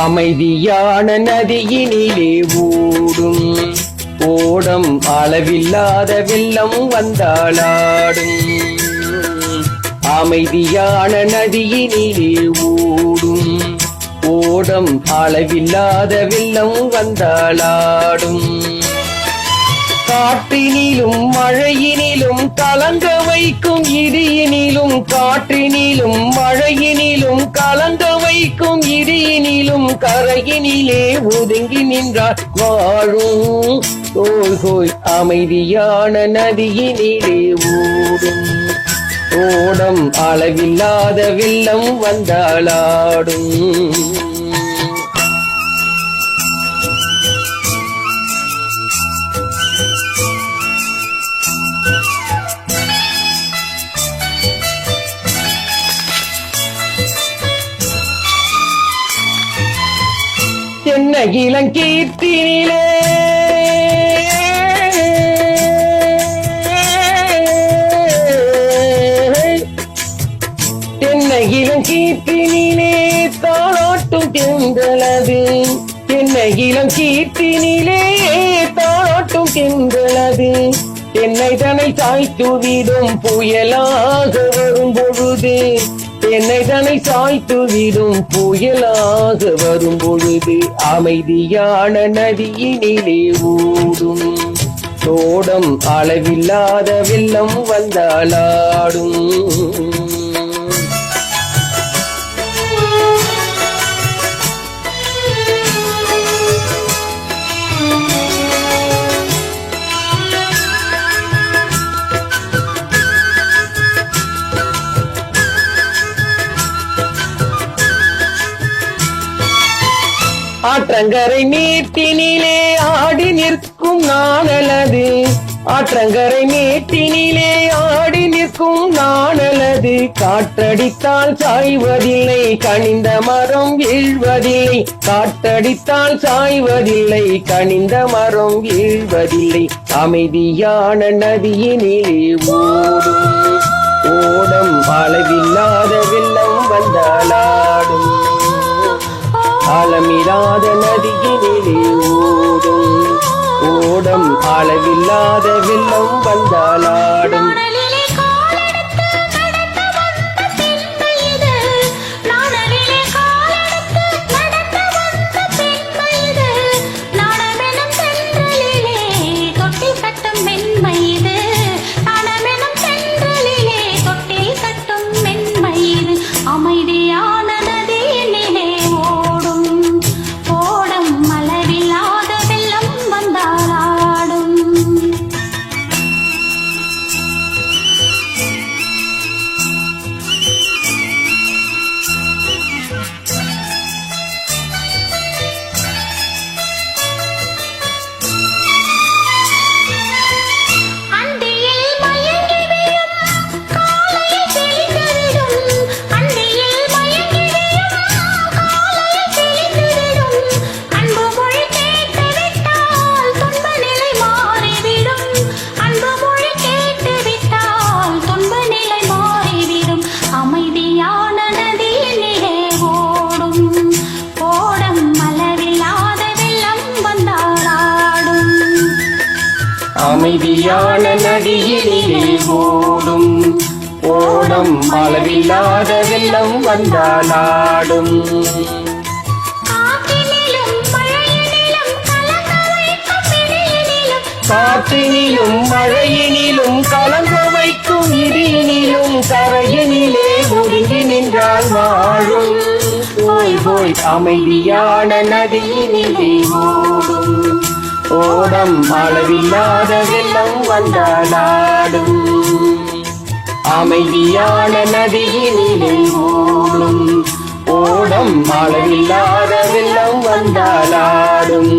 அமைதியான நதியினிலே ஓடும் ஓடம் அளவில்லாத வெள்ளம் வந்தாளாடும். அமைதியான நதியினிலே ஓடும் ஓடம் அளவில்லாத வெள்ளம் வந்தாளாடும். காற்றினிலும் மழையினிலும் கலங்க வைக்கும் இடியினிலும் காற்றினிலும் மழையினிலும் கலங்க வைக்கும் இடியினிலும் கரையினிலே ஒதுங்கி நின்றார் வாழும் தோய் ஹோய். அமைதியான நதியினிலே ஓடும் ஓடம் அளவில்லாத வெள்ளம் வந்தாளாடும். தென்னை இளங்கீர்த்தினிலே தென்னை இளங்கீர்த்தினிலே தாளாட்டும் தென்றலது. தென்னை இளங்கீர்த்தினிலே தாளாட்டும் தென்றலது. தென்னை தனை சாய்த்துவிடும் புயலாக வரும் பொழுது தென்னை தனை சாய்த்துவிடும் புயலாக வரும் பொழுது அமைதியான நதியினிலே ஓடும் தோடம் அளவில்லாத வெள்ளம் வந்தாளாடும். ஆற்றங்கரை நீட்டினிலே ஆடி நிற்கும் நாணலது. ஆற்றங்கரை நீட்டினிலே ஆடி நிற்கும் நாணலது. காற்றடித்தால் சாய்வதில்லை கனிந்த மரம் வீழ்வதில்லை. காற்றடித்தால் சாய்வதில்லை கனிந்த மரம் வீழ்வதில்லை. அமைதியான நதியினிலே ஓடும் ஓடம் அளவில்லாத வெள்ளம் வந்தாளாடும். ஆழமில்லாத நதியினிலே ஓடும் ஓடம் அளவில்லாத வெள்ளம் வந்தாளாடும். அமைதியான நதியினிலே ஓடும் ஓடம் அளவில்லாத வெள்ளம் வந்தாளாடும். காற்றினிலும் மழையினிலும் கலங்க வைக்கும் இடியினிலும் கரையினிலே ஒதுங்கி நின்றால் வாழும் போய் போய். அமைதியான நதியினிலே ஓடும் ஓடம் அளவில்லாத வெள்ளம் வந்தாளாடும். அமைதியான நதியினிலே ஓடும் ஓடம் அளவில்லாத வெள்ளம் வந்தாளாடும்.